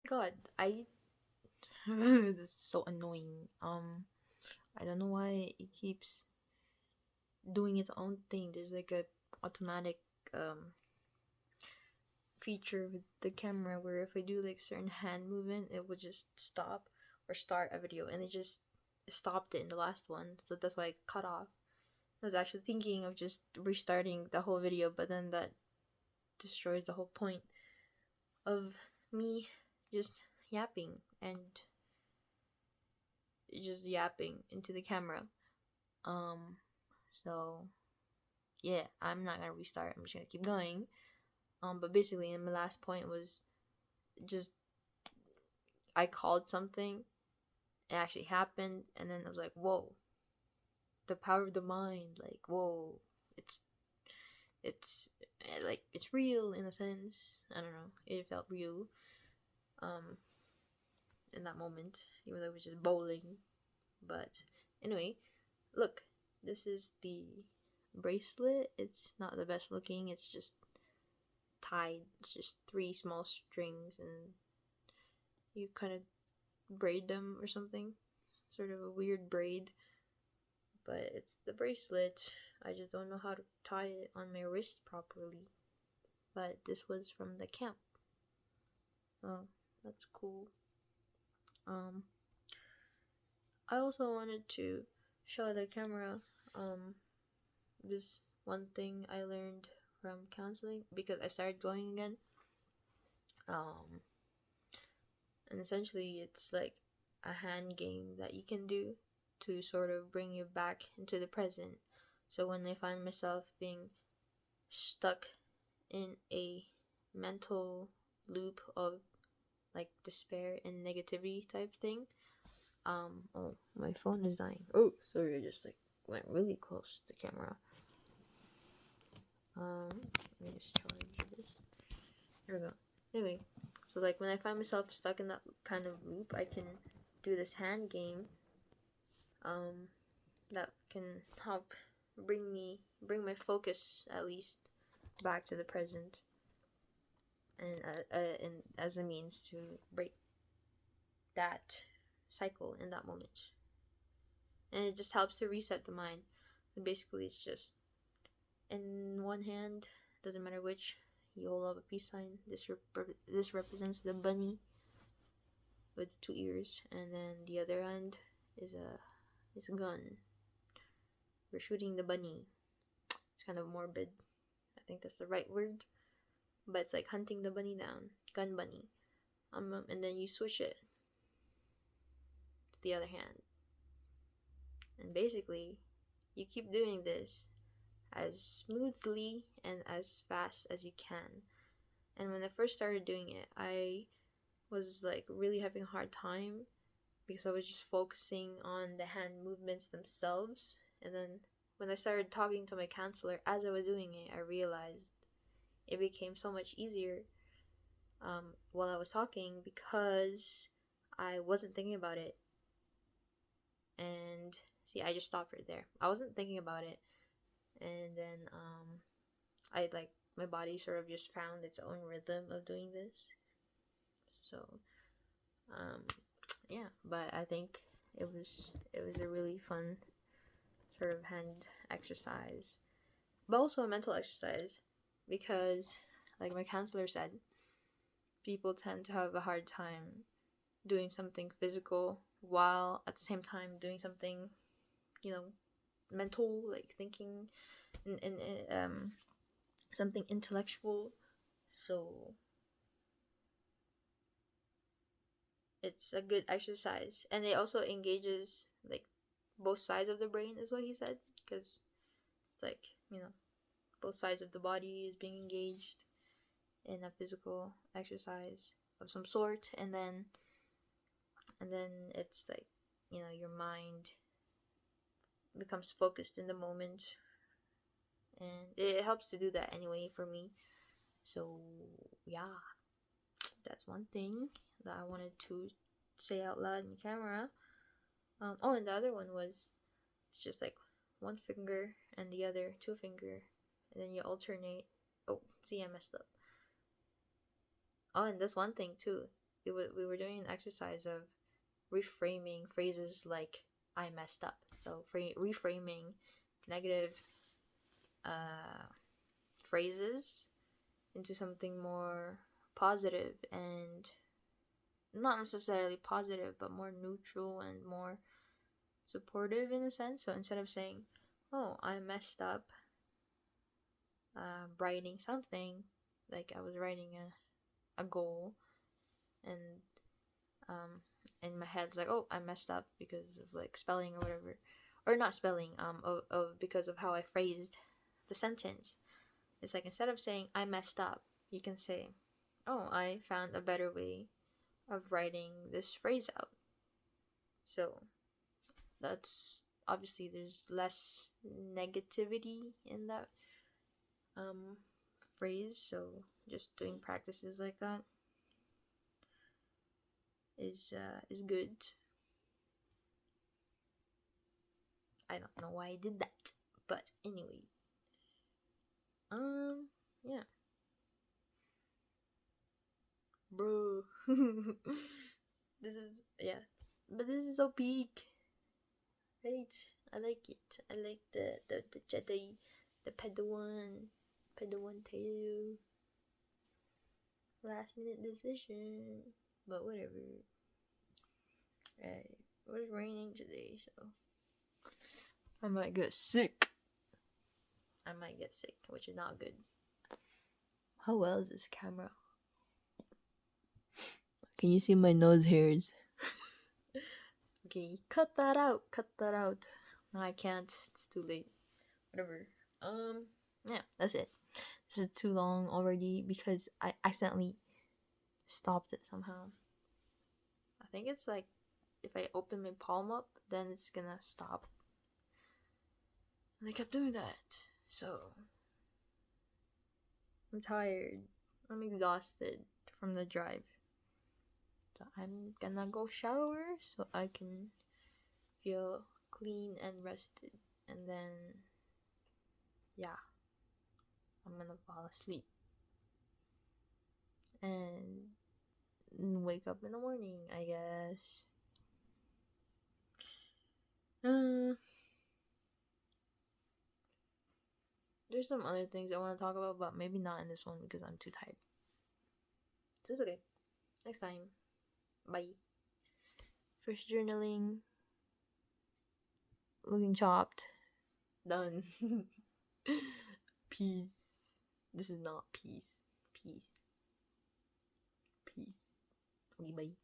God, I this is so annoying. I don't know why it keeps doing its own thing. There's like a automatic um feature with the camera where if I do like certain hand movement, it would just stop or start a video, and it just stopped it in the last one. So that's why I cut off. I was actually thinking of just restarting the whole video, but then that destroys the whole point of me just yapping and just yapping into the camera. Um, so yeah, I'm not gonna restart. I'm just gonna keep going. But basically, and my last point was just I called something, it actually happened, and then I was like, whoa, the power of the mind, like, whoa, it's it's like it's real in a sense. I don't know, it felt real um in that moment, even though it was just bowling. But anyway, look, this is the bracelet. It's not the best looking, it's just tied. It's just three small strings, and you kind of braid them or something. It's sort of a weird braid, but it's the bracelet. I just don't know how to tie it on my wrist properly. But this was from the camp. Oh, that's cool. Um, I also wanted to show the camera this one thing I learned from counseling because I started going again. Um, and essentially, it's like a hand game that you can do to sort of bring you back into the present. So when I find myself being stuck in a mental loop of like despair and negativity type thing. Oh, my phone is dying. Oh, sorry, I just like went really close to the camera. Let me just charge this. There we go. Anyway, so like when I find myself stuck in that kind of loop, I can do this hand game. That can help bring my focus at least back to the present, and as a means to break that cycle in that moment. And it just helps to reset the mind. And basically, it's just in one hand, doesn't matter which, you hold up a peace sign. This represents the bunny with two ears, and then the other hand is a gun. We're shooting the bunny. It's kind of morbid. I think that's the right word, but it's like hunting the bunny down, gun bunny. And then you switch it to the other hand, and basically, you keep doing this as smoothly and as fast as you can. And when I first started doing it, I was like really having a hard time because I was just focusing on the hand movements themselves. And then when I started talking to my counselor as I was doing it, I realized it became so much easier while I was talking because I wasn't thinking about it. And see, I just stopped right there. I wasn't thinking about it. And then I like my body sort of just found its own rhythm of doing this. So um yeah, but I think it was a really fun sort of hand exercise, but also a mental exercise because like my counselor said, people tend to have a hard time doing something physical while at the same time doing something, you know, mental, like thinking and something intellectual. So it's a good exercise, and it also engages like both sides of the brain, is what he said, because it's like, you know, both sides of the body is being engaged in a physical exercise of some sort, and then it's like, you know, your mind becomes focused in the moment, and it helps to do that anyway for me. So yeah, that's one thing that I wanted to say out loud in camera. Oh, and the other one was it's just like one finger and the other two finger, and then you alternate. Oh, see, I messed up. Oh, and that's one thing too. we were doing an exercise of reframing phrases like "I messed up." So reframing negative phrases into something more positive, and not necessarily positive, but more neutral and more supportive in a sense. So instead of saying, "Oh, I messed up writing something," like I was writing a goal, and in my head it's like, "Oh, I messed up because of like spelling or whatever," or not spelling, of because of how I phrased the sentence. It's like instead of saying "I messed up," you can say, "Oh, I found a better way of writing this phrase out." So that's obviously there's less negativity in that phrase. So just doing practices like that is good. I don't know why I did that, but anyways, yeah, bro. This is yeah, but this is so peak, right? I like it. I like the Jedi, the Padawan tail. Last minute decision, but whatever. Right, it was raining today, so I might get sick. Which is not good. How well is this camera? Can you see my nose hairs? Okay, cut that out. No, I can't. It's too late. Whatever. Yeah, that's it. This is too long already because I accidentally stopped it somehow. I think it's like if I open my palm up, then it's gonna stop. And I kept doing that. So I'm tired. I'm exhausted from the drive. So I'm gonna go shower so I can feel clean and rested. And then, yeah, I'm gonna fall asleep. And wake up in the morning, I guess. There's some other things I want to talk about, but maybe not in this one because I'm too tired. So it's okay. Next time. Bye. First journaling. Looking chopped. Done. Peace. This is not peace. Peace. Okay, bye.